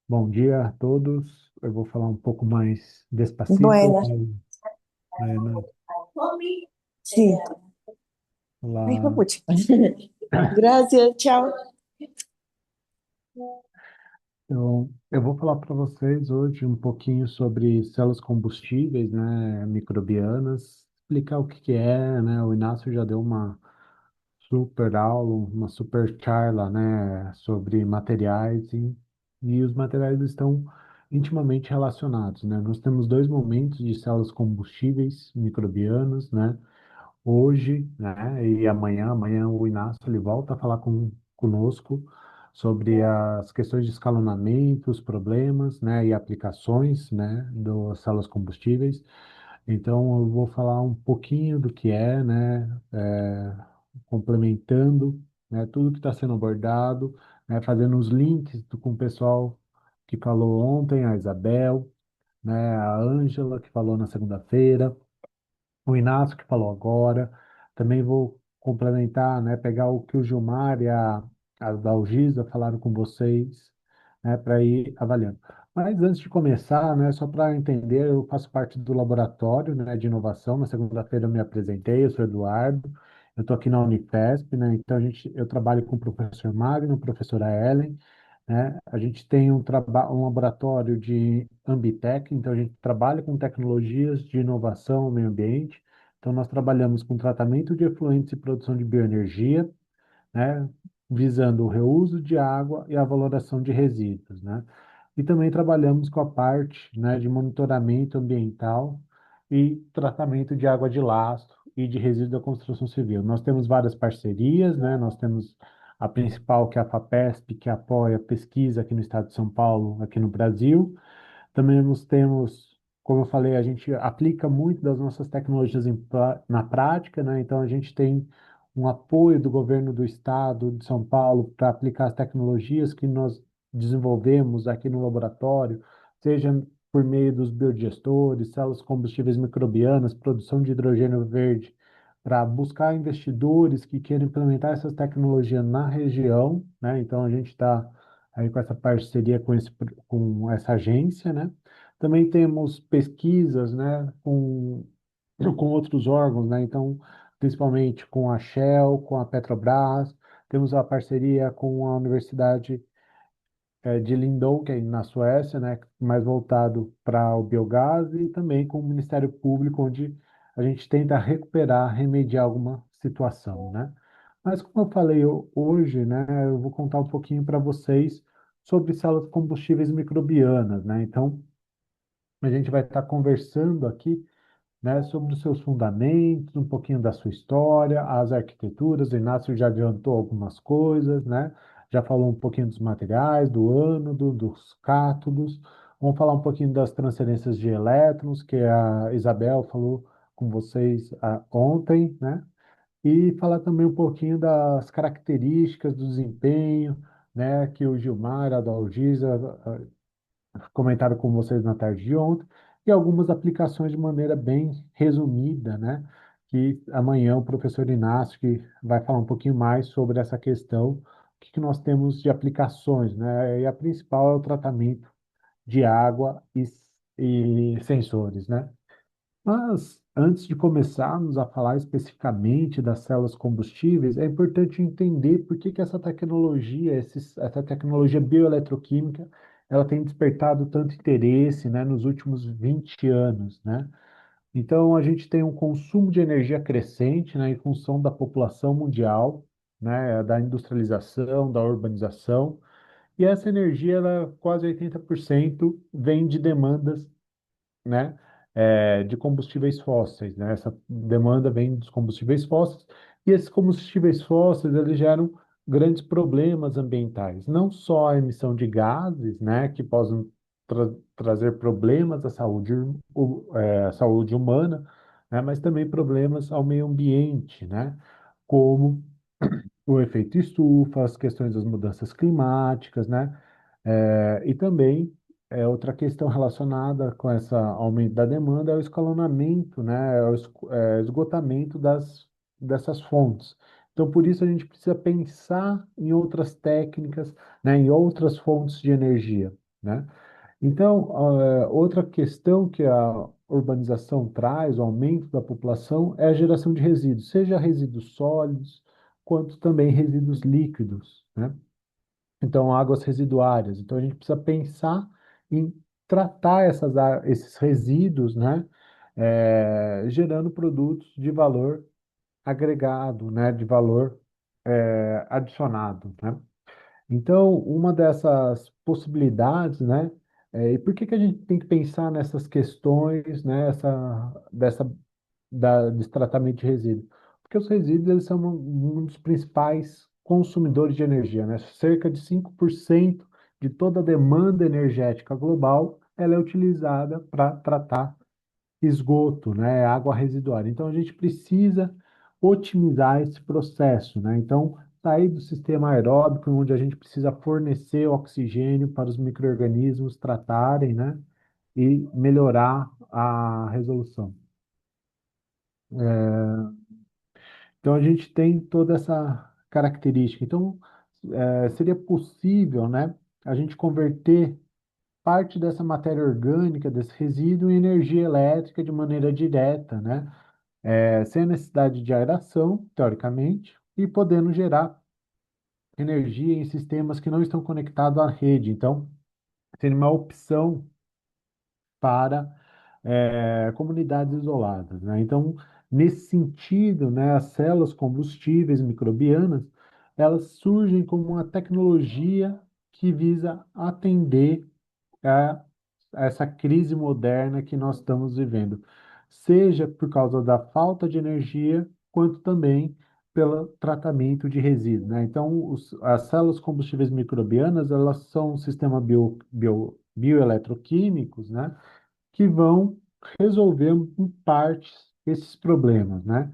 Bom dia a todos. Eu vou falar um pouco mais despacito. Buenas. Né? Sí. Ay, Olá. pucha. Gracias, chao. Eu vou falar para vocês hoje um pouquinho sobre células combustíveis, né, microbianas, explicar o que que é, né? O Inácio já deu uma super aula, uma super charla, né, sobre materiais e os materiais estão intimamente relacionados, né? Nós temos dois momentos de células combustíveis microbianas, né? Hoje, né, e amanhã o Inácio ele volta a falar conosco sobre as questões de escalonamento, os problemas, né, e aplicações, né, das células combustíveis. Então, eu vou falar um pouquinho do que é, né, complementando, né, tudo que está sendo abordado, né, fazendo os links com o pessoal que falou ontem, a Isabel, né, a Ângela, que falou na segunda-feira, o Inácio que falou agora. Também vou complementar, né, pegar o que o Gilmar e a Dalgisa falaram com vocês, né, para ir avaliando. Mas antes de começar, né, só para entender, eu faço parte do laboratório, né, de inovação. Na segunda-feira eu me apresentei, eu sou Eduardo, eu estou aqui na Unifesp, né, então eu trabalho com o professor Magno, professora Ellen, né, a gente tem um laboratório de Ambitec, então a gente trabalha com tecnologias de inovação no meio ambiente. Então nós trabalhamos com tratamento de efluentes e produção de bioenergia, né, visando o reuso de água e a valoração de resíduos, né? E também trabalhamos com a parte, né, de monitoramento ambiental e tratamento de água de lastro e de resíduos da construção civil. Nós temos várias parcerias, né? Nós temos a principal, que é a FAPESP, que apoia a pesquisa aqui no estado de São Paulo, aqui no Brasil. Também nós temos, como eu falei, a gente aplica muito das nossas tecnologias na prática, né? Então a gente tem um apoio do governo do estado de São Paulo para aplicar as tecnologias que nós desenvolvemos aqui no laboratório, seja por meio dos biodigestores, células combustíveis microbianas, produção de hidrogênio verde, para buscar investidores que queiram implementar essas tecnologias na região, né? Então a gente está aí com essa parceria com essa agência, né? Também temos pesquisas, né, com outros órgãos, né? Então, principalmente com a Shell, com a Petrobras, temos a parceria com a Universidade de Lindon, que é na Suécia, né, mais voltado para o biogás, e também com o Ministério Público, onde a gente tenta recuperar, remediar alguma situação, né? Mas como eu falei hoje, né, eu vou contar um pouquinho para vocês sobre células combustíveis microbianas, né? Então, a gente vai estar conversando aqui, né, sobre os seus fundamentos, um pouquinho da sua história, as arquiteturas. O Inácio já adiantou algumas coisas, né? Já falou um pouquinho dos materiais, do ânodo, dos cátodos. Vamos falar um pouquinho das transferências de elétrons, que a Isabel falou com vocês ontem, né? E falar também um pouquinho das características do desempenho, né, que o Gilmar, a Dalgisa comentaram com vocês na tarde de ontem, e algumas aplicações de maneira bem resumida, né? Que amanhã o professor Inácio que vai falar um pouquinho mais sobre essa questão, o que que nós temos de aplicações, né? E a principal é o tratamento de água e sensores, né? Mas antes de começarmos a falar especificamente das células combustíveis, é importante entender por que que essa tecnologia, essa tecnologia bioeletroquímica, ela tem despertado tanto interesse, né, nos últimos 20 anos, né? Então, a gente tem um consumo de energia crescente, né, em função da população mundial, né, da industrialização, da urbanização, e essa energia, ela, quase 80% vem de demandas, né, de combustíveis fósseis, né? Essa demanda vem dos combustíveis fósseis e esses combustíveis fósseis eles geram grandes problemas ambientais, não só a emissão de gases, né, que possam trazer problemas à saúde humana, né, mas também problemas ao meio ambiente, né, como o efeito estufa, as questões das mudanças climáticas, né? E também outra questão relacionada com esse aumento da demanda é o escalonamento, né? Esgotamento dessas fontes. Então, por isso a gente precisa pensar em outras técnicas, né? Em outras fontes de energia, né? Então, outra questão que a urbanização traz, o aumento da população, é a geração de resíduos, seja resíduos sólidos, quanto também resíduos líquidos, né? Então, águas residuárias. Então, a gente precisa pensar em tratar esses resíduos, né? Gerando produtos de valor agregado, né? De valor, adicionado, né? Então, uma dessas possibilidades, né? E por que que a gente tem que pensar nessas questões, né? Desse tratamento de resíduos? Porque os resíduos eles são um dos principais consumidores de energia, né? Cerca de 5% de toda a demanda energética global, ela é utilizada para tratar esgoto, né, água residuária. Então a gente precisa otimizar esse processo, né? Então sair do sistema aeróbico, onde a gente precisa fornecer oxigênio para os micro-organismos tratarem, né, e melhorar a resolução. Então a gente tem toda essa característica. Então seria possível, né, a gente converter parte dessa matéria orgânica, desse resíduo, em energia elétrica de maneira direta, né? Sem a necessidade de aeração, teoricamente, e podendo gerar energia em sistemas que não estão conectados à rede. Então, seria uma opção para comunidades isoladas, né? Então, nesse sentido, né, as células combustíveis microbianas, elas surgem como uma tecnologia que visa atender a essa crise moderna que nós estamos vivendo, seja por causa da falta de energia, quanto também pelo tratamento de resíduos, né? Então, as células combustíveis microbianas, elas são um sistema bioeletroquímicos, né? Que vão resolver em partes esses problemas, né?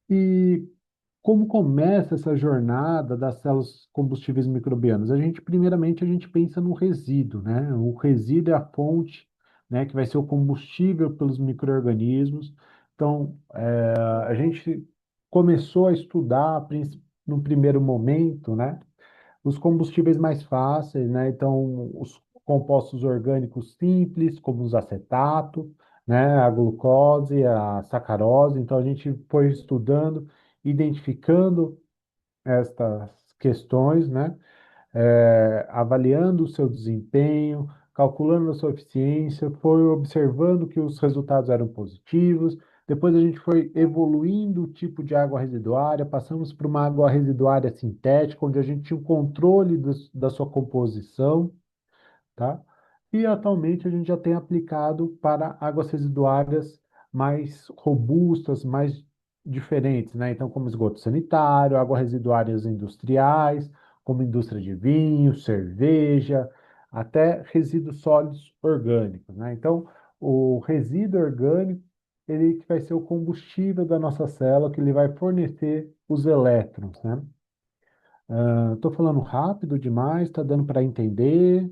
E como começa essa jornada das células combustíveis microbianas? Primeiramente, a gente pensa no resíduo, né? O resíduo é a fonte, né, que vai ser o combustível pelos micro-organismos. Então, a gente começou a estudar, no primeiro momento, né, os combustíveis mais fáceis, né? Então, os compostos orgânicos simples, como os acetatos, né? A glucose, a sacarose. Então, a gente foi estudando, identificando estas questões, né? Avaliando o seu desempenho, calculando a sua eficiência, foi observando que os resultados eram positivos. Depois a gente foi evoluindo o tipo de água residuária, passamos para uma água residuária sintética, onde a gente tinha o controle da sua composição, tá? E atualmente a gente já tem aplicado para águas residuárias mais robustas, mais diferentes, né? Então, como esgoto sanitário, águas residuárias industriais, como indústria de vinho, cerveja, até resíduos sólidos orgânicos, né? Então, o resíduo orgânico, ele que vai ser o combustível da nossa célula, que ele vai fornecer os elétrons, né? Estou falando rápido demais, está dando para entender,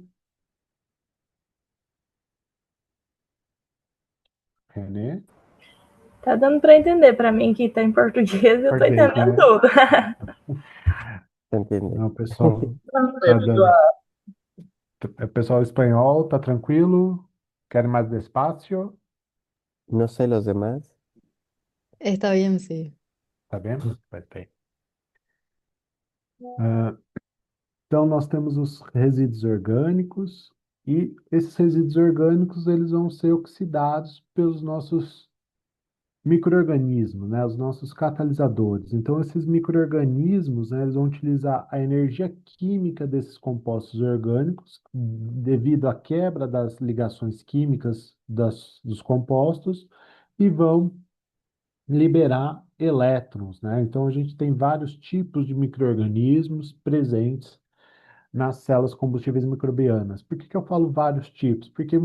René? Tá dando para entender para mim que tá em português, eu tô Perfeito, entendendo né? tudo. Entendeu? Não, o pessoal tá dando. O pessoal espanhol tá tranquilo? Quer mais despacio? No sé los demás. Está bien, sí. Tá vendo? Perfeito. Ah, então, nós temos os resíduos orgânicos e esses resíduos orgânicos eles vão ser oxidados pelos nossos micro-organismos, né, os nossos catalisadores. Então, esses micro-organismos, né, eles vão utilizar a energia química desses compostos orgânicos, devido à quebra das ligações químicas dos compostos, e vão liberar elétrons, né? Então, a gente tem vários tipos de micro-organismos presentes nas células combustíveis microbianas. Por que que eu falo vários tipos? Porque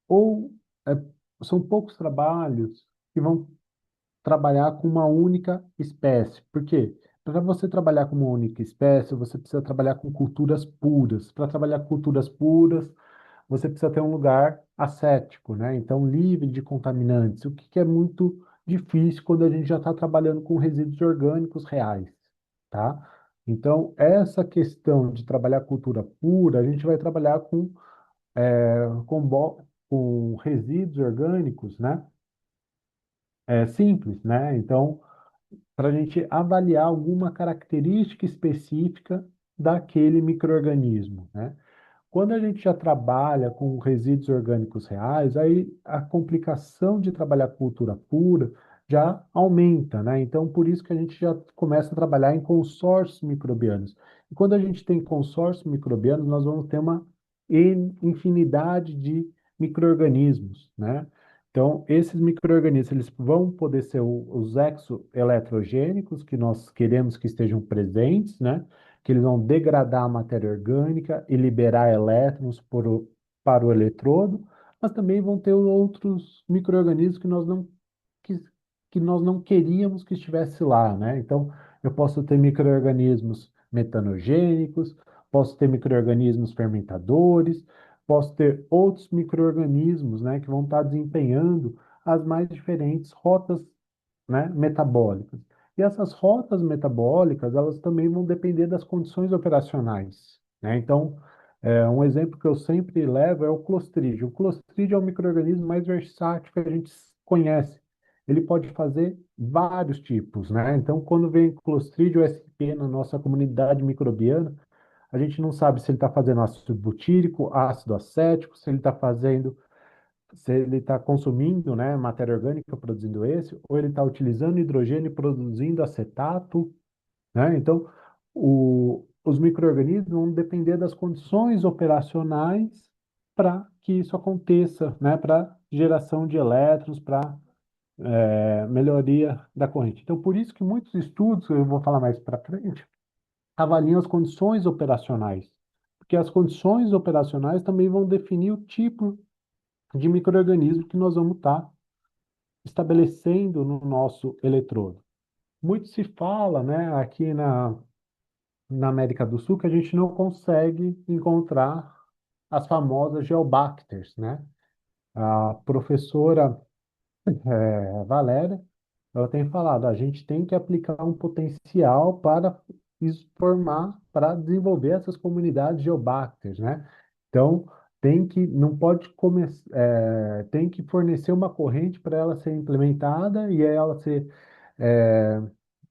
ou é, são poucos trabalhos que vão trabalhar com uma única espécie. Por quê? Para você trabalhar com uma única espécie, você precisa trabalhar com culturas puras. Para trabalhar com culturas puras, você precisa ter um lugar ascético, né? Então, livre de contaminantes, o que que é muito difícil quando a gente já está trabalhando com resíduos orgânicos reais, tá? Então, essa questão de trabalhar cultura pura, a gente vai trabalhar com com resíduos orgânicos, né? Simples, né? Então, para a gente avaliar alguma característica específica daquele microorganismo, né? Quando a gente já trabalha com resíduos orgânicos reais, aí a complicação de trabalhar cultura pura já aumenta, né? Então, por isso que a gente já começa a trabalhar em consórcios microbianos. E quando a gente tem consórcios microbianos, nós vamos ter uma infinidade de micro-organismos, né? Então, esses micro-organismos, eles vão poder ser os exoeletrogênicos, que nós queremos que estejam presentes, né? Que eles vão degradar a matéria orgânica e liberar elétrons para o eletrodo, mas também vão ter outros micro-organismos que, que nós não queríamos que estivesse lá, né? Então, eu posso ter micro-organismos metanogênicos, posso ter micro-organismos fermentadores, posso ter outros micro-organismos, né, que vão estar desempenhando as mais diferentes rotas, né, metabólicas. E essas rotas metabólicas, elas também vão depender das condições operacionais, né? Então, um exemplo que eu sempre levo é o Clostridium. O Clostridium é o micro-organismo mais versátil que a gente conhece. Ele pode fazer vários tipos, né? Então, quando vem Clostridium sp na nossa comunidade microbiana, a gente não sabe se ele está fazendo ácido butírico, ácido acético, se ele está consumindo, né, matéria orgânica produzindo esse, ou ele está utilizando hidrogênio e produzindo acetato, né? Então, os micro-organismos vão depender das condições operacionais para que isso aconteça, né? Para geração de elétrons, para melhoria da corrente. Então, por isso que muitos estudos, eu vou falar mais para frente, avaliam as condições operacionais, porque as condições operacionais também vão definir o tipo de micro-organismo que nós vamos estar estabelecendo no nosso eletrodo. Muito se fala, né, aqui na América do Sul, que a gente não consegue encontrar as famosas geobacters, né? A professora Valéria, ela tem falado, a gente tem que aplicar um potencial para formar, para desenvolver essas comunidades geobacters, né? Então, não pode tem que fornecer uma corrente para ela ser implementada e ela ser, é,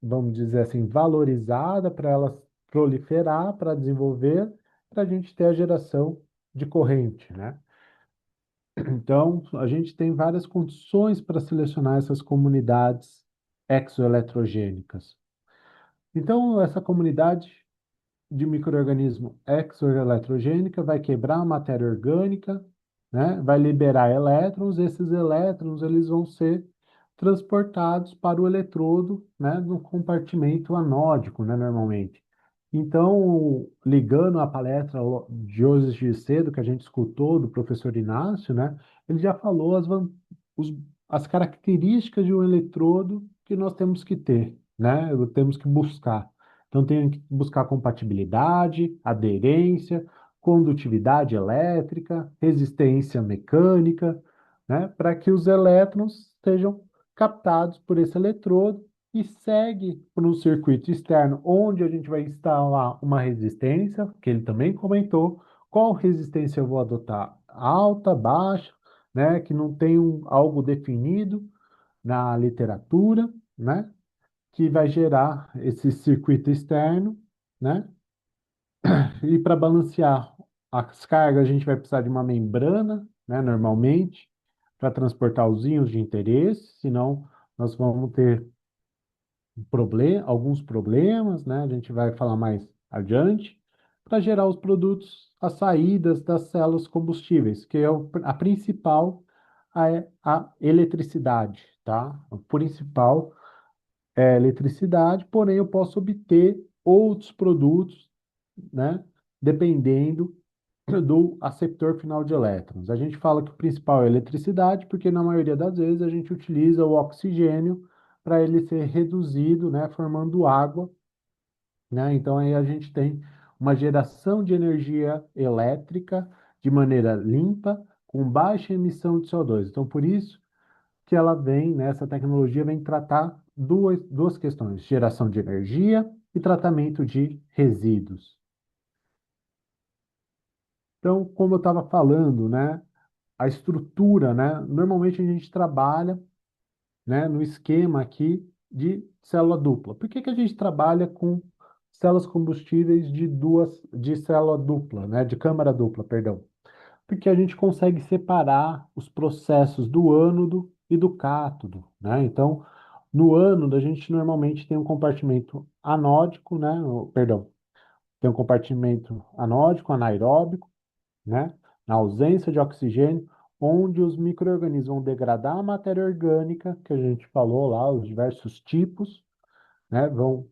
vamos dizer assim, valorizada para ela proliferar, para desenvolver, para a gente ter a geração de corrente, né? Então, a gente tem várias condições para selecionar essas comunidades exoeletrogênicas. Então, essa comunidade de microorganismo exoeletrogênica vai quebrar a matéria orgânica, né? Vai liberar elétrons, esses elétrons eles vão ser transportados para o eletrodo, né, no compartimento anódico, né, normalmente. Então, ligando a palestra de hoje cedo que a gente escutou do professor Inácio, né, ele já falou os- as características de um eletrodo que nós temos que ter, né, temos que buscar. Então, tem que buscar compatibilidade, aderência, condutividade elétrica, resistência mecânica, né, para que os elétrons sejam captados por esse eletrodo e segue para um circuito externo, onde a gente vai instalar uma resistência, que ele também comentou, qual resistência eu vou adotar, alta, baixa, né, que não tem algo definido na literatura, né, que vai gerar esse circuito externo, né, e para balancear as cargas, a gente vai precisar de uma membrana, né, normalmente, para transportar os íons de interesse, senão nós vamos ter alguns problemas, né? A gente vai falar mais adiante, para gerar os produtos, as saídas das células combustíveis, que é a principal é a eletricidade, tá? O principal é a eletricidade, porém eu posso obter outros produtos, né? Dependendo do aceptor final de elétrons. A gente fala que o principal é a eletricidade, porque na maioria das vezes a gente utiliza o oxigênio para ele ser reduzido, né, formando água, né? Então aí a gente tem uma geração de energia elétrica de maneira limpa, com baixa emissão de CO2. Então por isso que ela vem, né, essa tecnologia vem tratar duas questões: geração de energia e tratamento de resíduos. Então, como eu estava falando, né, a estrutura, né, normalmente a gente trabalha, né, no esquema aqui de célula dupla. Por que que a gente trabalha com células combustíveis de célula dupla, né, de câmara dupla, perdão? Porque a gente consegue separar os processos do ânodo e do cátodo, né? Então, no ânodo a gente normalmente tem um compartimento anódico, né? Perdão, tem um compartimento anódico, anaeróbico, né? Na ausência de oxigênio, onde os micro-organismos vão degradar a matéria orgânica, que a gente falou lá, os diversos tipos, né? Vão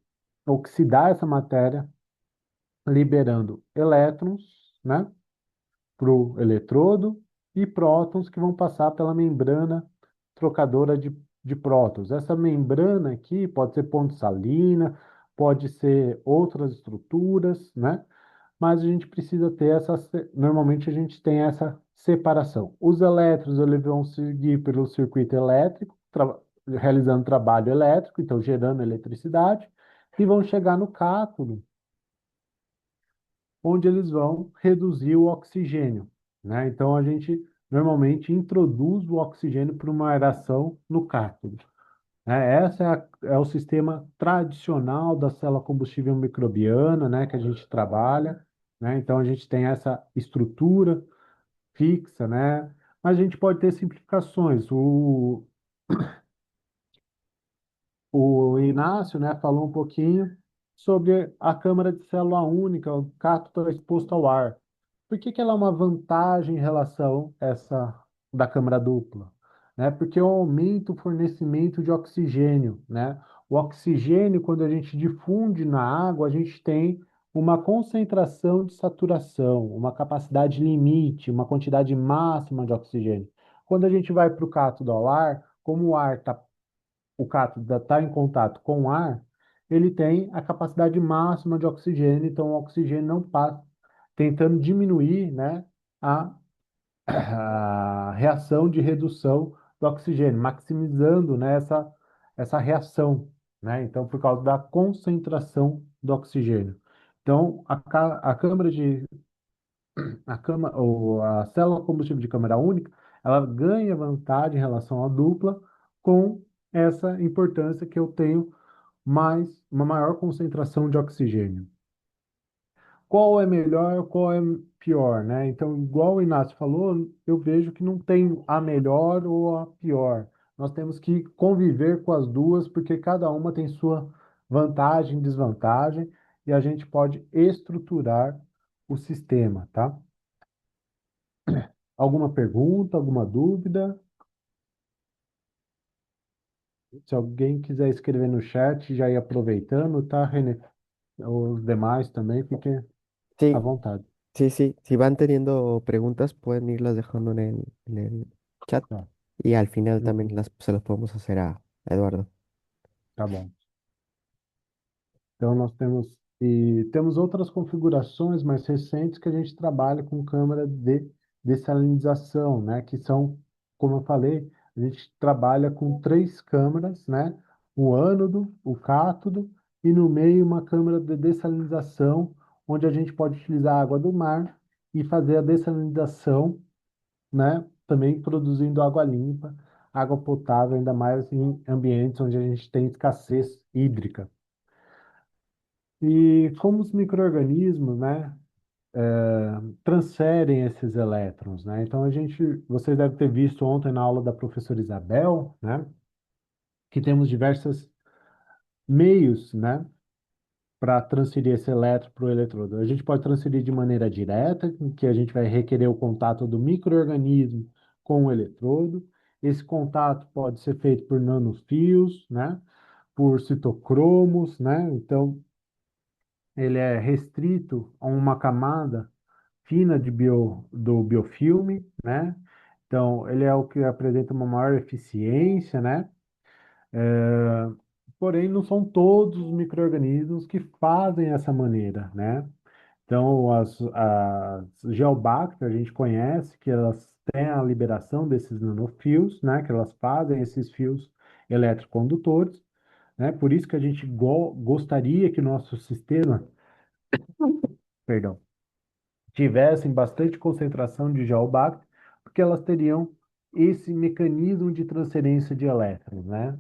oxidar essa matéria, liberando elétrons, né? Para o eletrodo e prótons que vão passar pela membrana trocadora de prótons. Essa membrana aqui pode ser ponte salina, pode ser outras estruturas, né? Mas a gente precisa ter normalmente a gente tem essa separação. Os elétrons eles vão seguir pelo circuito elétrico, realizando trabalho elétrico, então gerando eletricidade, e vão chegar no cátodo, onde eles vão reduzir o oxigênio, né? Então a gente normalmente introduz o oxigênio por uma aeração no cátodo, né? Essa é o sistema tradicional da célula combustível microbiana, né? Que a gente trabalha, né? Então a gente tem essa estrutura fixa, né? Mas a gente pode ter simplificações. O Inácio, né, falou um pouquinho sobre a câmara de célula única, o cátodo exposto ao ar. Por que que ela é uma vantagem em relação a essa da câmara dupla? Né? Porque aumenta o fornecimento de oxigênio, né? O oxigênio, quando a gente difunde na água, a gente tem uma concentração de saturação, uma capacidade limite, uma quantidade máxima de oxigênio. Quando a gente vai para o cátodo ao ar, como o cátodo está em contato com o ar, ele tem a capacidade máxima de oxigênio, então o oxigênio não passa, tentando diminuir, né, a, a reação de redução do oxigênio, maximizando, né, essa reação, né? Então, por causa da concentração do oxigênio. Então, a câmara de ou a célula combustível de câmara única, ela ganha vantagem em relação à dupla com essa importância que eu tenho uma maior concentração de oxigênio. Qual é melhor, qual é pior, né? Então, igual o Inácio falou, eu vejo que não tem a melhor ou a pior. Nós temos que conviver com as duas, porque cada uma tem sua vantagem e desvantagem, e a gente pode estruturar o sistema, tá? Alguma pergunta, alguma dúvida? Se alguém quiser escrever no chat, já ir aproveitando, tá, René? Os demais também, fiquem à Sí, vontade. sí, sí. Si van teniendo preguntas, pueden irlas dejando en el chat Tá. y al final también Uhum. se las podemos hacer a Eduardo. Tá bom. Então nós temos outras configurações mais recentes que a gente trabalha com câmara de dessalinização, né? Que são, como eu falei, a gente trabalha com três câmaras, né? O ânodo, o cátodo e no meio uma câmara de dessalinização, onde a gente pode utilizar a água do mar e fazer a dessalinização, né? Também produzindo água limpa, água potável, ainda mais em ambientes onde a gente tem escassez hídrica. E como os micro-organismos, né, transferem esses elétrons, né? Então você deve ter visto ontem na aula da professora Isabel, né, que temos diversos meios, né, para transferir esse elétron para o eletrodo. A gente pode transferir de maneira direta, em que a gente vai requerer o contato do micro-organismo com o eletrodo. Esse contato pode ser feito por nanofios, né, por citocromos, né? Então, ele é restrito a uma camada fina do biofilme, né? Então, ele é o que apresenta uma maior eficiência, né? É, porém, não são todos os micro-organismos que fazem essa maneira, né? Então, as geobacter, a gente conhece que elas têm a liberação desses nanofios, né? Que elas fazem esses fios eletrocondutores, né? Por isso que a gente gostaria que o nosso sistema, perdão, tivessem bastante concentração de geobacter, porque elas teriam esse mecanismo de transferência de elétrons, né,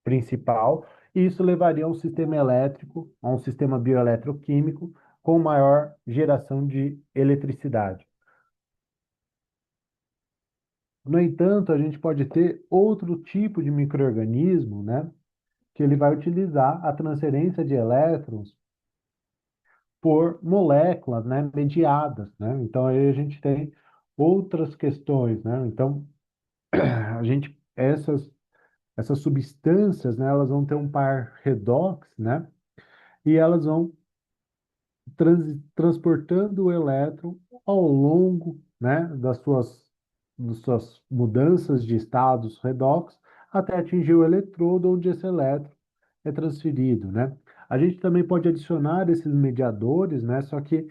principal, e isso levaria a um sistema elétrico, a um sistema bioeletroquímico com maior geração de eletricidade. No entanto, a gente pode ter outro tipo de microorganismo, né, que ele vai utilizar a transferência de elétrons por moléculas, né, mediadas, né? Então aí a gente tem outras questões, né? Então a gente essas substâncias, né, elas vão ter um par redox, né? E elas vão transportando o elétron ao longo, né, das suas mudanças de estados redox até atingir o eletrodo onde esse elétron é transferido, né? A gente também pode adicionar esses mediadores, né? Só que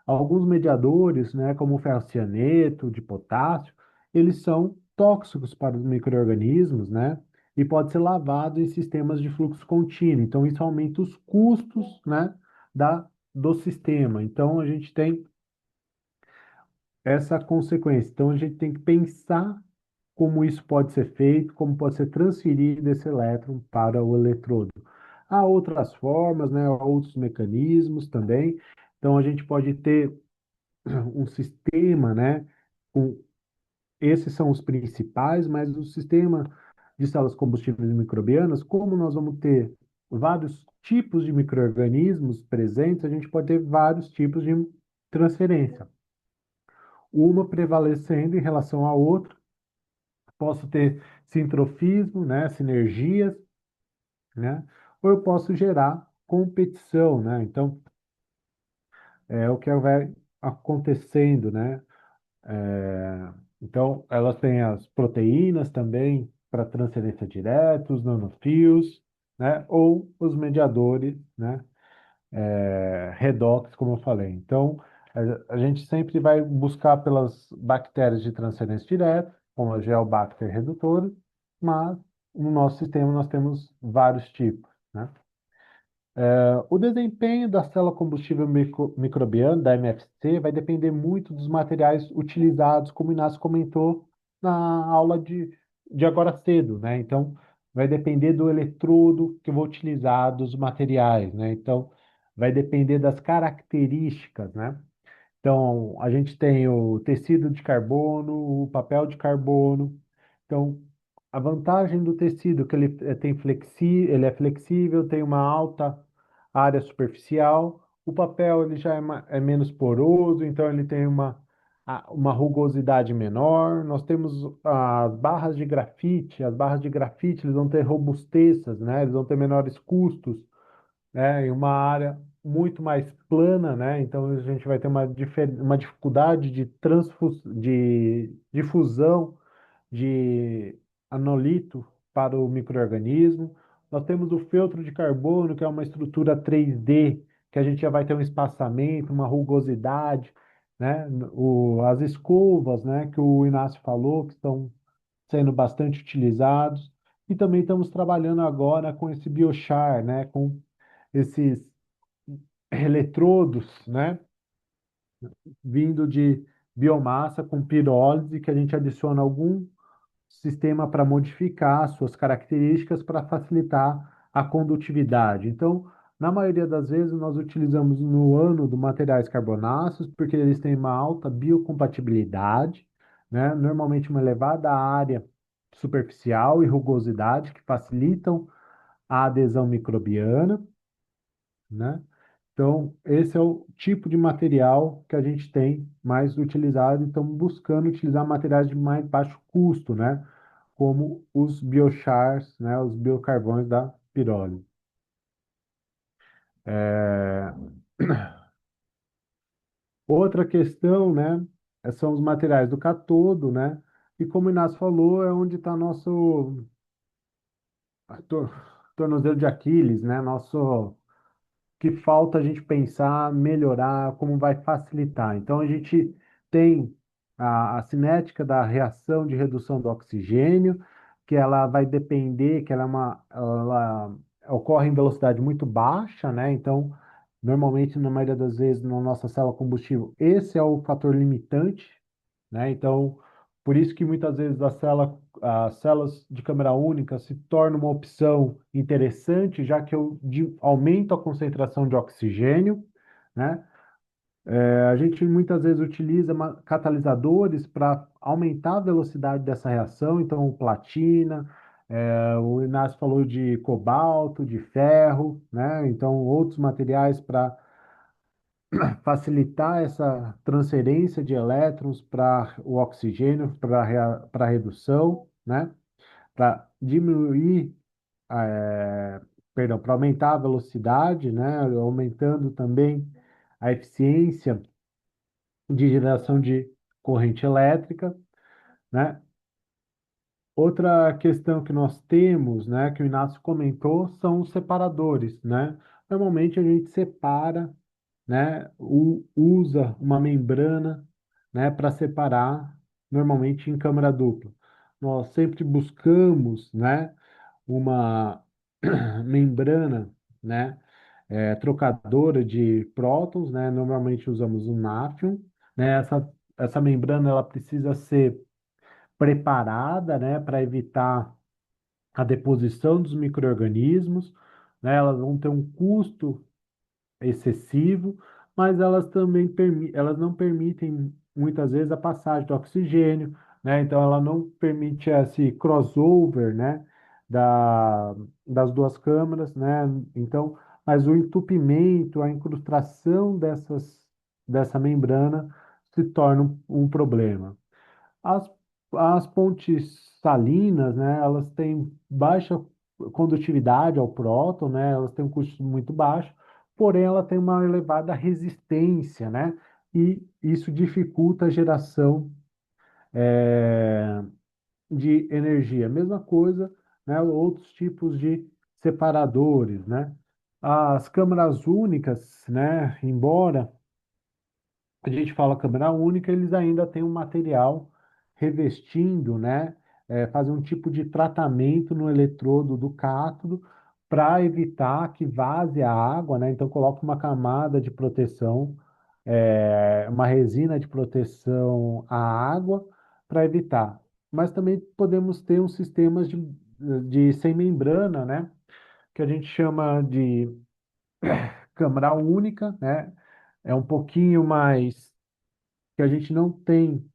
alguns mediadores, né, como o ferrocianeto de potássio, eles são tóxicos para os micro-organismos, né? E pode ser lavado em sistemas de fluxo contínuo. Então, isso aumenta os custos, né, do sistema. Então, a gente tem essa consequência. Então, a gente tem que pensar como isso pode ser feito, como pode ser transferido esse elétron para o eletrodo. Há outras formas, né, outros mecanismos também. Então, a gente pode ter um sistema, né, com esses são os principais, mas o sistema de células combustíveis microbianas, como nós vamos ter vários tipos de micro-organismos presentes, a gente pode ter vários tipos de transferência. Uma prevalecendo em relação à outra. Posso ter sintrofismo, né, sinergias, né, ou eu posso gerar competição, né? Então, é o que vai acontecendo, né? Então, elas têm as proteínas também para transferência direta, os nanofios, né? Ou os mediadores, né? Redox, como eu falei. Então, a gente sempre vai buscar pelas bactérias de transferência direta, como a Geobacter redutora, mas no nosso sistema nós temos vários tipos, né? O desempenho da célula combustível microbiana, da MFC, vai depender muito dos materiais utilizados, como o Inácio comentou na aula de agora cedo, né? Então, vai depender do eletrodo que eu vou utilizar, dos materiais, né? Então, vai depender das características, né? Então, a gente tem o tecido de carbono, o papel de carbono. Então, a vantagem do tecido é que ele é flexível, tem uma alta área superficial. O papel ele já é menos poroso, então ele tem uma rugosidade menor. Nós temos as barras de grafite. As barras de grafite eles vão ter robustezas, né? Eles vão ter menores custos, né, em uma área muito mais plana, né? Então a gente vai ter uma dificuldade de difusão de anolito para o microorganismo. Nós temos o feltro de carbono, que é uma estrutura 3D, que a gente já vai ter um espaçamento, uma rugosidade, né? As escovas, né, que o Inácio falou, que estão sendo bastante utilizados. E também estamos trabalhando agora com esse biochar, né, com esses eletrodos, né, vindo de biomassa com pirólise, que a gente adiciona algum sistema para modificar suas características para facilitar a condutividade. Então, na maioria das vezes, nós utilizamos no ânodo materiais carbonáceos, porque eles têm uma alta biocompatibilidade, né, normalmente uma elevada área superficial e rugosidade, que facilitam a adesão microbiana, né? Então, esse é o tipo de material que a gente tem mais utilizado e estamos buscando utilizar materiais de mais baixo custo, né? Como os biochars, né? Os biocarvões da pirólise. É, Outra questão, né? São os materiais do catodo, né? E como o Inácio falou, é onde está nosso tor- tornozelo de Aquiles, né? Nosso que falta a gente pensar, melhorar, como vai facilitar. Então, a gente tem a cinética da reação de redução do oxigênio, que ela vai depender, que ela ocorre em velocidade muito baixa, né? Então, Normalmente, na maioria das vezes, na nossa célula combustível, esse é o fator limitante, né? Então, por isso que muitas vezes as células de câmara única se tornam uma opção interessante, já que aumenta a concentração de oxigênio, né? A gente muitas vezes utiliza catalisadores para aumentar a velocidade dessa reação, então platina, o Inácio falou de cobalto, de ferro, né? Então outros materiais para facilitar essa transferência de elétrons para o oxigênio, para a redução, né? Para diminuir, eh, perdão, para aumentar a velocidade, né? Aumentando também a eficiência de geração de corrente elétrica, né? Outra questão que nós temos, né, que o Inácio comentou, são os separadores, né? Normalmente a gente separa, né, usa uma membrana, né, para separar, normalmente em câmara dupla. Nós sempre buscamos, né, uma membrana, né, trocadora de prótons, né? Normalmente usamos um nátrium, né? Essa membrana ela precisa ser preparada, né, para evitar a deposição dos micro-organismos, né? Elas vão ter um custo excessivo, mas elas não permitem muitas vezes a passagem do oxigênio, né? Então ela não permite esse crossover, né, das duas câmaras, né? Então, mas o entupimento, a incrustação dessa membrana se torna um problema. As, as pontes salinas, né, elas têm baixa condutividade ao próton, né, elas têm um custo muito baixo, porém ela tem uma elevada resistência, né, e isso dificulta a geração de energia. Mesma coisa, né, outros tipos de separadores, né. As câmaras únicas, né, embora a gente fala câmera única, eles ainda têm um material revestindo, né? Fazer um tipo de tratamento no eletrodo do cátodo para evitar que vaze a água, né? Então coloca uma camada de proteção, uma resina de proteção à água para evitar. Mas também podemos ter uns sistemas de sem membrana, né? Que a gente chama de câmara única, né? É um pouquinho mais que a gente não tem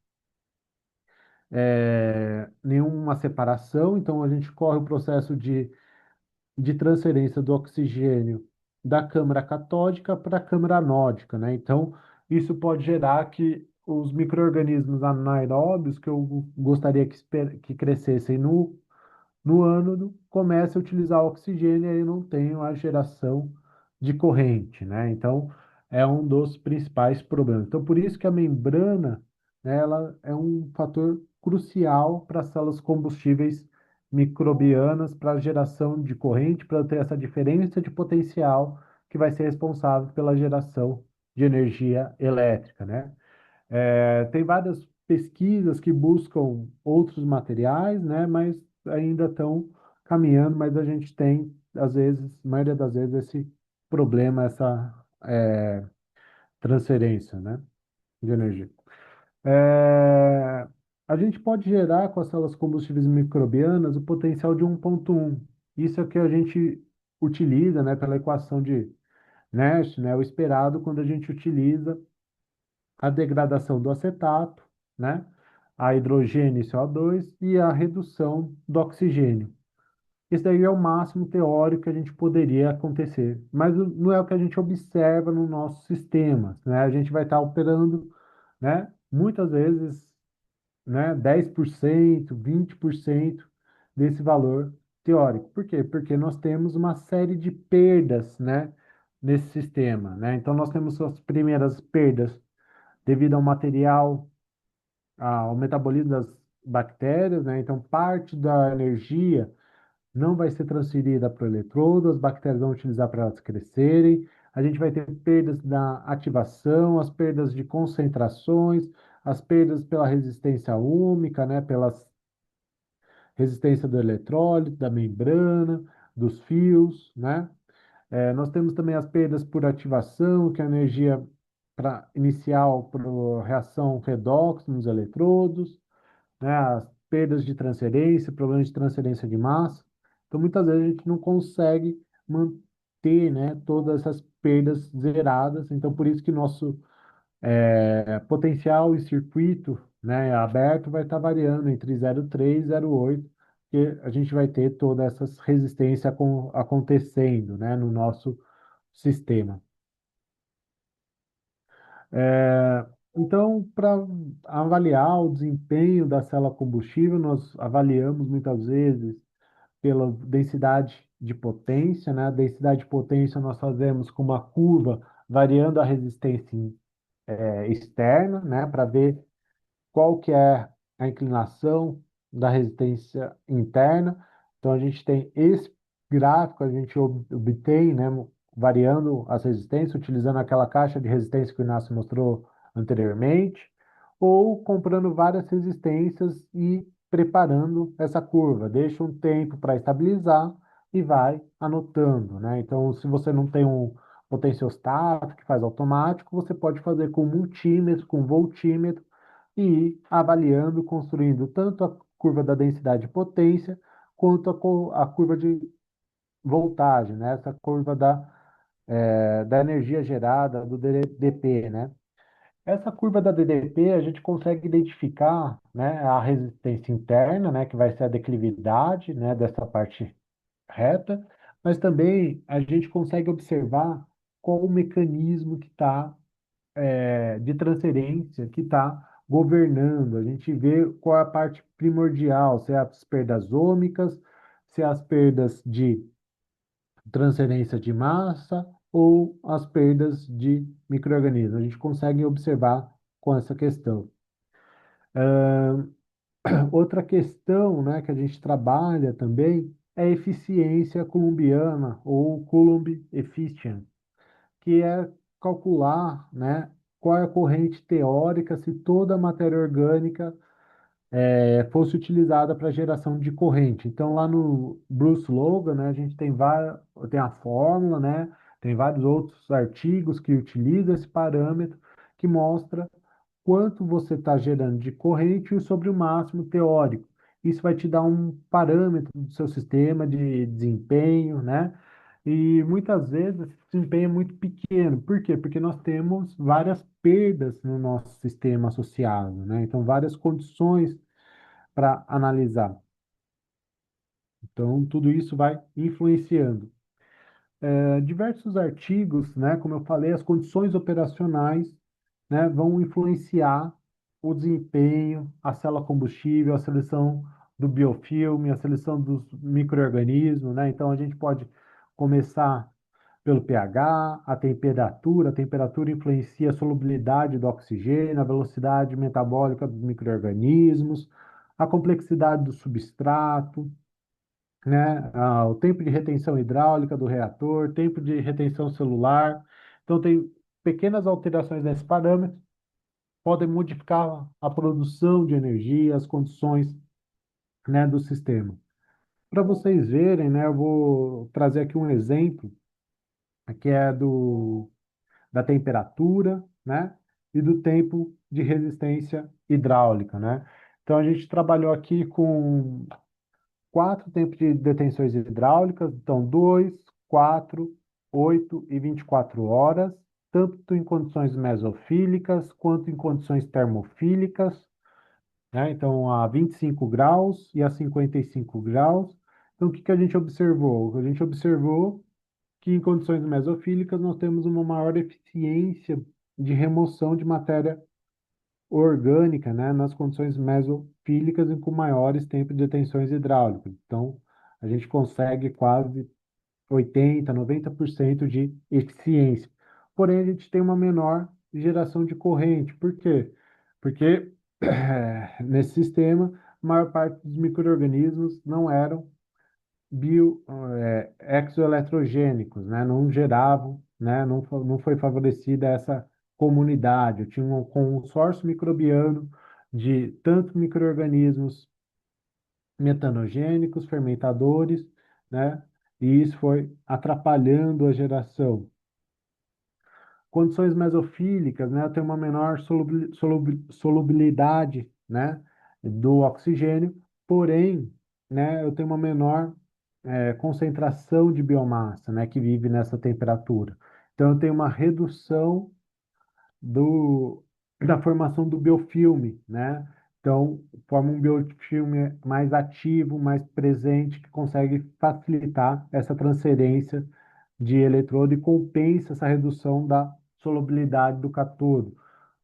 nenhuma separação, então a gente corre o processo de transferência do oxigênio da câmara catódica para a câmara anódica, né? Então, isso pode gerar que os micro-organismos anaeróbios que eu gostaria que crescessem no ânodo, comece a utilizar o oxigênio e aí não tenho a geração de corrente, né? Então, é um dos principais problemas. Então, por isso que a membrana, né, ela é um fator crucial para as células combustíveis microbianas, para a geração de corrente, para ter essa diferença de potencial que vai ser responsável pela geração de energia elétrica, né? Tem várias pesquisas que buscam outros materiais, né, mas ainda estão caminhando, mas a gente tem, às vezes, a maioria das vezes, esse problema, essa transferência, né, de energia. É, a gente pode gerar com as células combustíveis microbianas o potencial de 1,1. Isso é o que a gente utiliza, né, pela equação de Nash, né, o esperado quando a gente utiliza a degradação do acetato, né? A hidrogênio e CO2 e a redução do oxigênio. Esse daí é o máximo teórico que a gente poderia acontecer, mas não é o que a gente observa no nosso sistema, né? A gente vai estar operando, né? Muitas vezes, né? 10%, 20% desse valor teórico. Por quê? Porque nós temos uma série de perdas, né? Nesse sistema, né? Então nós temos as primeiras perdas devido ao material, ao metabolismo das bactérias, né? Então, parte da energia não vai ser transferida para o eletrodo, as bactérias vão utilizar para elas crescerem. A gente vai ter perdas da ativação, as perdas de concentrações, as perdas pela resistência úmica, né? Pela resistência do eletrólito, da membrana, dos fios, né? Nós temos também as perdas por ativação, que é a energia inicial para reação redox nos eletrodos, né? As perdas de transferência, problemas de transferência de massa. Então, muitas vezes a gente não consegue manter, né, todas essas perdas zeradas. Então, por isso que nosso potencial e circuito, né, aberto vai estar variando entre 0,3 e 0,8, porque a gente vai ter todas essas resistências acontecendo, né, no nosso sistema. É, então, para avaliar o desempenho da célula combustível, nós avaliamos muitas vezes pela densidade de potência, né? A densidade de potência nós fazemos com uma curva variando a resistência externa, né? Para ver qual que é a inclinação da resistência interna. Então, a gente tem esse gráfico, a gente obtém, né, variando as resistências, utilizando aquela caixa de resistência que o Inácio mostrou anteriormente, ou comprando várias resistências e preparando essa curva. Deixa um tempo para estabilizar e vai anotando, né? Então, se você não tem um potenciostato que faz automático, você pode fazer com multímetro, com voltímetro, e ir avaliando, construindo tanto a curva da densidade de potência, quanto a curva de voltagem, né? Essa curva da energia gerada, do DDP, né? Essa curva da DDP, a gente consegue identificar, né, a resistência interna, né, que vai ser a declividade, né, dessa parte reta, mas também a gente consegue observar qual o mecanismo que está de transferência que está governando. A gente vê qual é a parte primordial, se é as perdas ômicas, se é as perdas de transferência de massa ou as perdas de micro-organismos. A gente consegue observar com essa questão. Outra questão, né, que a gente trabalha também é a eficiência colombiana ou Coulomb Efficient, que é calcular, né, qual é a corrente teórica se toda a matéria orgânica fosse utilizada para geração de corrente. Então, lá no Bruce Logan, né, a gente tem a fórmula, né, tem vários outros artigos que utilizam esse parâmetro que mostra quanto você está gerando de corrente sobre o máximo teórico. Isso vai te dar um parâmetro do seu sistema de desempenho, né? E muitas vezes esse desempenho é muito pequeno. Por quê? Porque nós temos várias perdas no nosso sistema associado, né? Então, várias condições para analisar. Então, tudo isso vai influenciando. Diversos artigos, né, como eu falei, as condições operacionais, né, vão influenciar o desempenho, a célula combustível, a seleção do biofilme, a seleção dos micro-organismos, né? Então, a gente pode começar pelo pH, a temperatura influencia a solubilidade do oxigênio, a velocidade metabólica dos micro-organismos, a complexidade do substrato, né? O tempo de retenção hidráulica do reator, tempo de retenção celular. Então, tem pequenas alterações nesse parâmetro, podem modificar a produção de energia, as condições, né, do sistema. Para vocês verem, né, eu vou trazer aqui um exemplo, que é da temperatura, né, e do tempo de resistência hidráulica, né? Então, a gente trabalhou aqui com quatro tempos de detenções hidráulicas, então 2, 4, 8 e 24 horas, tanto em condições mesofílicas quanto em condições termofílicas, né? Então, a 25 graus e a 55 graus. Então, o que que a gente observou? A gente observou que em condições mesofílicas nós temos uma maior eficiência de remoção de matéria orgânica, né, nas condições mesofílicas e com maiores tempos de tensões hidráulicas. Então, a gente consegue quase 80, 90% de eficiência. Porém, a gente tem uma menor geração de corrente. Por quê? Porque nesse sistema, a maior parte dos micro-organismos não eram exoeletrogênicos, né? Não geravam, né? Não foi favorecida essa comunidade. Eu tinha um consórcio microbiano de tanto micro-organismos metanogênicos, fermentadores, né? e isso foi atrapalhando a geração. Condições mesofílicas, né, eu tenho uma menor solubilidade, né, do oxigênio, porém, né, eu tenho uma menor concentração de biomassa, né, que vive nessa temperatura. Então, eu tenho uma redução do, da formação do biofilme, né? Então, forma um biofilme mais ativo, mais presente, que consegue facilitar essa transferência de eletrodo e compensa essa redução da solubilidade do cátodo,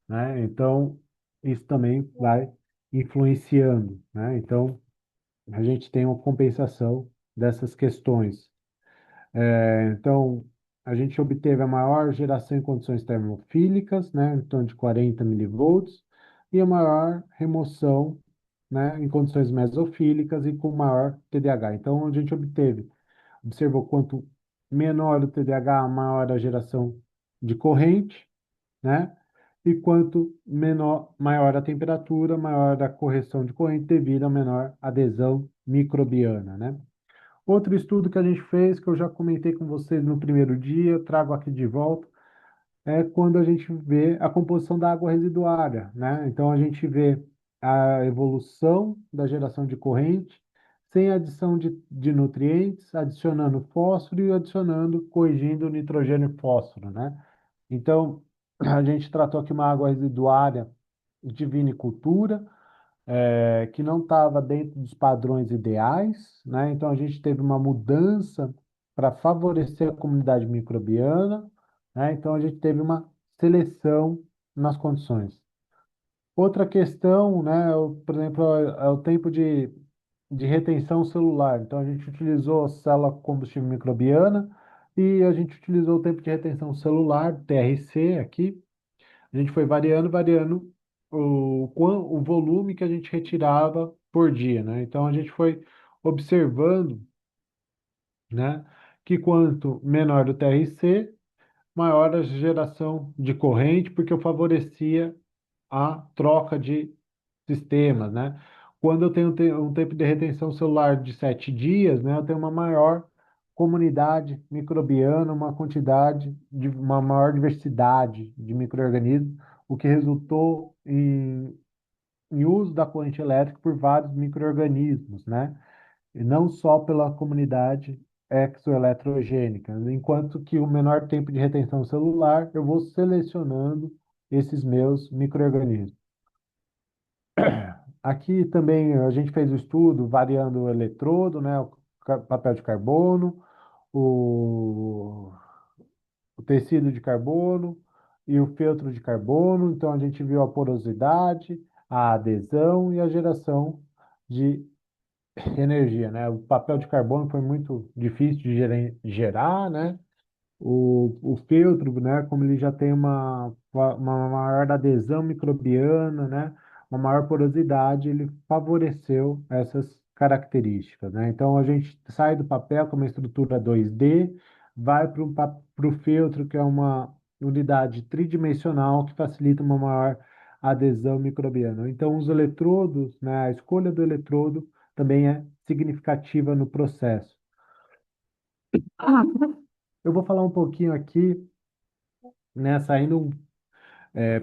né? Então, isso também vai influenciando, né? Então, a gente tem uma compensação dessas questões. Então, a gente obteve a maior geração em condições termofílicas, né, em torno de 40 milivolts, e a maior remoção, né, em condições mesofílicas e com maior TDAH. Então, a gente observou quanto menor o TDAH, maior a geração de corrente, né, e quanto maior a temperatura, maior a correção de corrente devido a menor adesão microbiana, né? Outro estudo que a gente fez, que eu já comentei com vocês no primeiro dia, eu trago aqui de volta, é quando a gente vê a composição da água residuária, né? Então a gente vê a evolução da geração de corrente sem adição de nutrientes, adicionando fósforo e adicionando, corrigindo o nitrogênio e fósforo, né? Então a gente tratou aqui uma água residuária de vinicultura, que não estava dentro dos padrões ideais, né? Então a gente teve uma mudança para favorecer a comunidade microbiana, né? Então a gente teve uma seleção nas condições. Outra questão, né, por exemplo, é o tempo de retenção celular. Então a gente utilizou a célula combustível microbiana e a gente utilizou o tempo de retenção celular, TRC aqui, a gente foi variando o volume que a gente retirava por dia, né? Então a gente foi observando, né, que quanto menor o TRC, maior a geração de corrente, porque eu favorecia a troca de sistemas, né? Quando eu tenho um tempo de retenção celular de 7 dias, né, eu tenho uma maior comunidade microbiana, uma maior diversidade de micro-organismos, o que resultou em uso da corrente elétrica por vários micro-organismos, né? E não só pela comunidade exoeletrogênica, enquanto que o menor tempo de retenção celular, eu vou selecionando esses meus micro-organismos. Aqui também a gente fez o estudo variando o eletrodo, né, o papel de carbono, o, o tecido de carbono e o feltro de carbono. Então a gente viu a porosidade, a adesão e a geração de energia, né? O papel de carbono foi muito difícil de gerar, né? O feltro, né, como ele já tem uma maior adesão microbiana, né, uma maior porosidade, ele favoreceu essas características, né? Então a gente sai do papel com uma estrutura 2D, vai para o feltro, que é uma unidade tridimensional que facilita uma maior adesão microbiana. Então os eletrodos, né, a escolha do eletrodo também é significativa no processo. Eu vou falar um pouquinho aqui, né,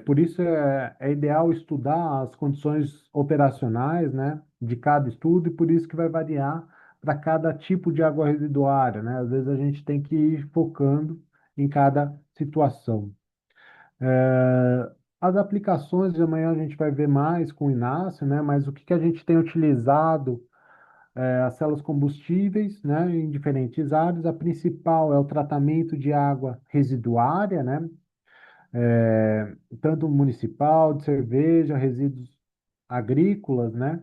por isso é ideal estudar as condições operacionais, né, de cada estudo e por isso que vai variar para cada tipo de água residuária, né? Às vezes a gente tem que ir focando em cada situação. As aplicações de amanhã a gente vai ver mais com o Inácio, né? Mas o que que a gente tem utilizado as células combustíveis, né, em diferentes áreas. A principal é o tratamento de água residuária, né? Tanto municipal, de cerveja, resíduos agrícolas, né?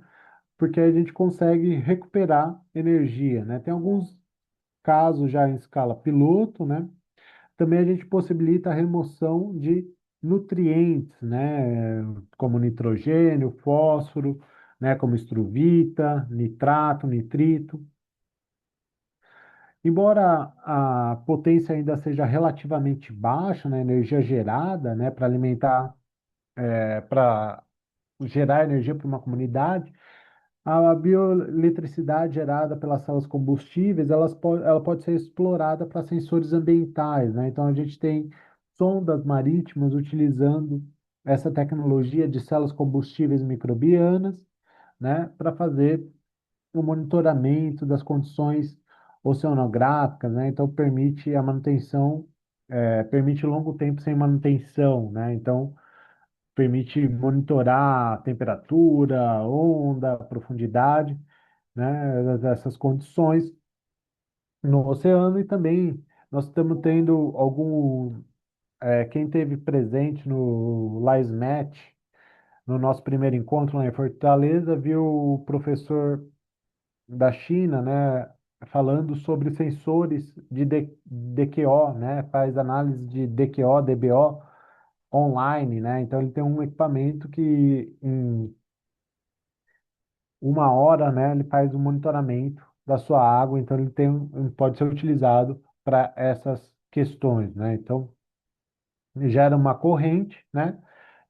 Porque a gente consegue recuperar energia, né? Tem alguns casos já em escala piloto, né? Também a gente possibilita a remoção de nutrientes, né? Como nitrogênio, fósforo, né? Como estruvita, nitrato, nitrito. Embora a potência ainda seja relativamente baixa, né? Energia gerada, né? Para alimentar, para gerar energia para uma comunidade, A bioeletricidade gerada pelas células combustíveis, ela pode ser explorada para sensores ambientais, né? Então, a gente tem sondas marítimas utilizando essa tecnologia de células combustíveis microbianas, né, para fazer o monitoramento das condições oceanográficas, né? Então, permite a manutenção, permite longo tempo sem manutenção, né? Então, permite monitorar a temperatura, onda, profundidade, né, dessas condições no oceano. E também nós estamos tendo quem teve presente no LAISMET, no nosso primeiro encontro lá em Fortaleza, viu o professor da China, né, falando sobre sensores de DQO, né, faz análise de DQO, DBO online, né, então ele tem um equipamento que em 1 hora, né, ele faz o monitoramento da sua água, então ele pode ser utilizado para essas questões, né? Então, gera uma corrente, né?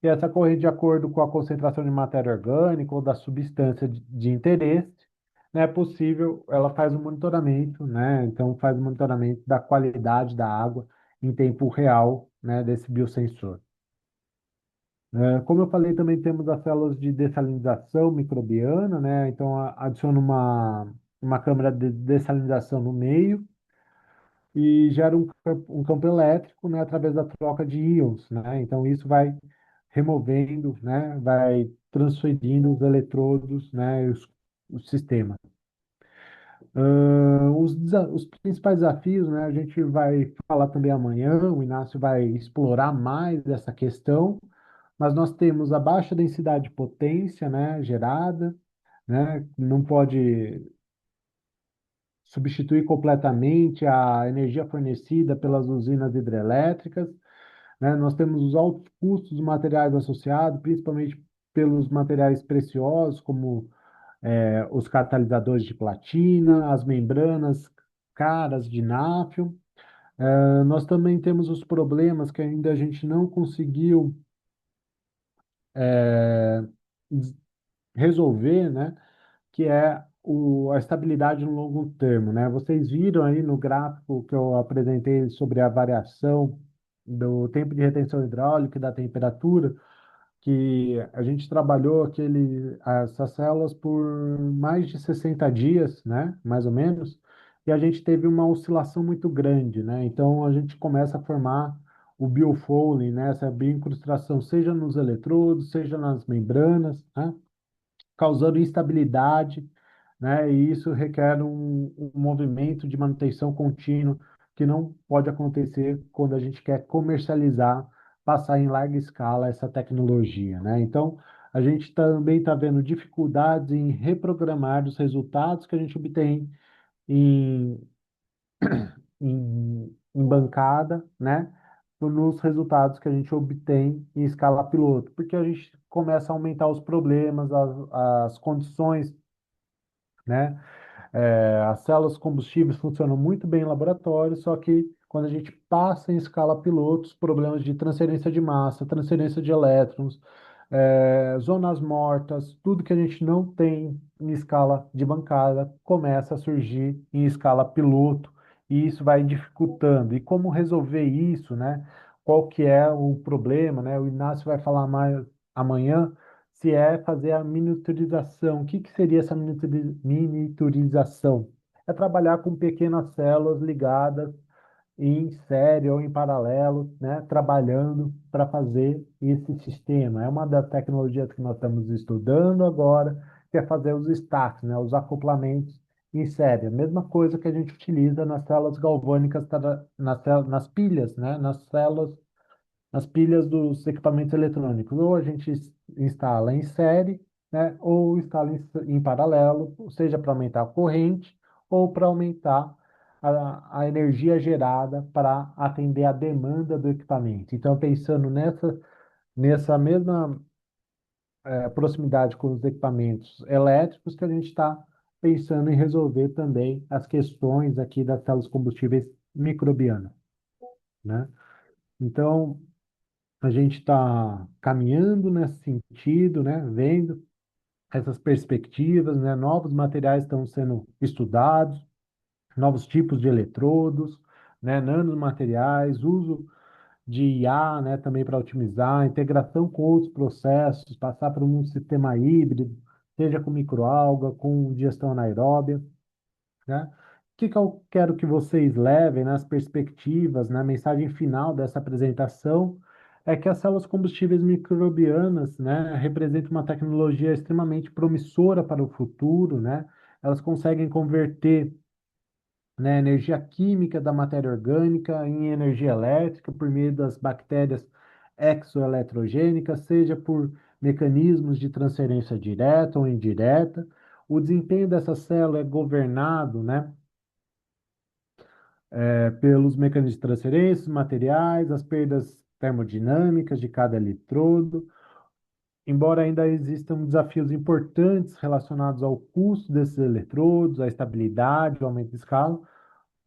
E essa corrente, de acordo com a concentração de matéria orgânica ou da substância de interesse, né, é possível, ela faz o monitoramento, né? Então, faz o monitoramento da qualidade da água em tempo real, né, desse biosensor. Como eu falei, também temos as células de dessalinização microbiana, né? Então, adiciona uma câmara de dessalinização no meio e gera um campo elétrico, né, através da troca de íons, né? Então, isso vai removendo, né, vai transferindo os eletrodos, né, o sistema. Os principais desafios, né, a gente vai falar também amanhã, o Inácio vai explorar mais essa questão, mas nós temos a baixa densidade de potência, né, gerada, né, não pode substituir completamente a energia fornecida pelas usinas hidrelétricas, né, nós temos os altos custos dos materiais associados, principalmente pelos materiais preciosos, como os catalisadores de platina, as membranas caras de náfio. Nós também temos os problemas que ainda a gente não conseguiu resolver, né? Que é a estabilidade no longo termo, né? Vocês viram aí no gráfico que eu apresentei sobre a variação do tempo de retenção hidráulica e da temperatura, que a gente trabalhou essas células por mais de 60 dias, né? Mais ou menos, e a gente teve uma oscilação muito grande, né? Então a gente começa a formar o biofouling, né? Essa bioincrustação, seja nos eletrodos, seja nas membranas, né? Causando instabilidade, né? E isso requer um movimento de manutenção contínua que não pode acontecer quando a gente quer comercializar, passar em larga escala essa tecnologia, né? Então, a gente também está vendo dificuldades em reprogramar os resultados que a gente obtém em em bancada, né? Nos resultados que a gente obtém em escala piloto, porque a gente começa a aumentar os problemas, as condições, né? As células combustíveis funcionam muito bem em laboratório, só que quando a gente passa em escala piloto, os problemas de transferência de massa, transferência de elétrons, zonas mortas, tudo que a gente não tem em escala de bancada, começa a surgir em escala piloto, e isso vai dificultando. E como resolver isso, né? Qual que é o problema, né? O Inácio vai falar mais amanhã se é fazer a miniaturização. O que que seria essa miniaturização? É trabalhar com pequenas células ligadas em série ou em paralelo, né, trabalhando para fazer esse sistema. É uma das tecnologias que nós estamos estudando agora, que é fazer os stacks, né, os acoplamentos em série. A mesma coisa que a gente utiliza nas células galvânicas, nas pilhas, né, nas pilhas dos equipamentos eletrônicos. Ou a gente instala em série, né, ou instala em paralelo, seja para aumentar a corrente ou para aumentar a energia gerada para atender a demanda do equipamento. Então, pensando nessa mesma proximidade com os equipamentos elétricos, que a gente está pensando em resolver também as questões aqui das células combustíveis microbianas, né? Então, a gente está caminhando nesse sentido, né? Vendo essas perspectivas, né? Novos materiais estão sendo estudados, novos tipos de eletrodos, né? Nanomateriais, uso de IA, né? Também para otimizar, integração com outros processos, passar por um sistema híbrido, seja com microalga, com digestão anaeróbia, né? O que eu quero que vocês levem nas perspectivas, na mensagem final dessa apresentação, é que as células combustíveis microbianas, né, representam uma tecnologia extremamente promissora para o futuro, né? Elas conseguem converter, né, energia química da matéria orgânica em energia elétrica por meio das bactérias exoeletrogênicas, seja por mecanismos de transferência direta ou indireta. O desempenho dessa célula é governado, né, pelos mecanismos de transferência, materiais, as perdas termodinâmicas de cada eletrodo, embora ainda existam desafios importantes relacionados ao custo desses eletrodos, à estabilidade, ao aumento de escala,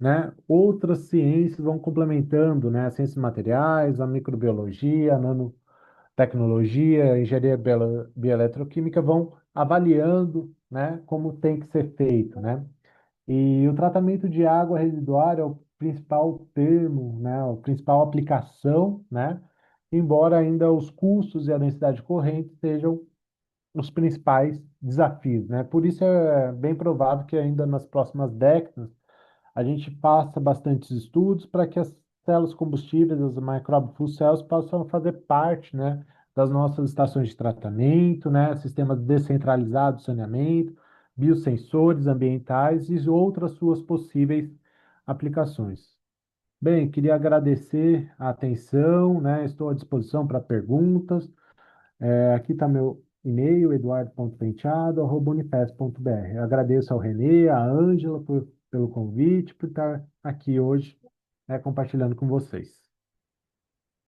né? Outras ciências vão complementando, né? As ciências materiais, a microbiologia, a nanotecnologia, a engenharia bioeletroquímica vão avaliando, né? Como tem que ser feito, né? E o tratamento de água residuária é o principal termo, né, a principal aplicação, né, embora ainda os custos e a densidade corrente sejam os principais desafios, né. Por isso é bem provável que ainda nas próximas décadas a gente faça bastantes estudos para que as células combustíveis, as microbe fuel cells, possam fazer parte, né, das nossas estações de tratamento, né, sistemas descentralizados de saneamento, biosensores ambientais e outras suas possíveis aplicações. Bem, queria agradecer a atenção, né, estou à disposição para perguntas. Aqui está meu e-mail, eduardo.penteado@unifes.br. Agradeço ao Renê, à Ângela pelo convite, por estar aqui hoje, né, compartilhando com vocês.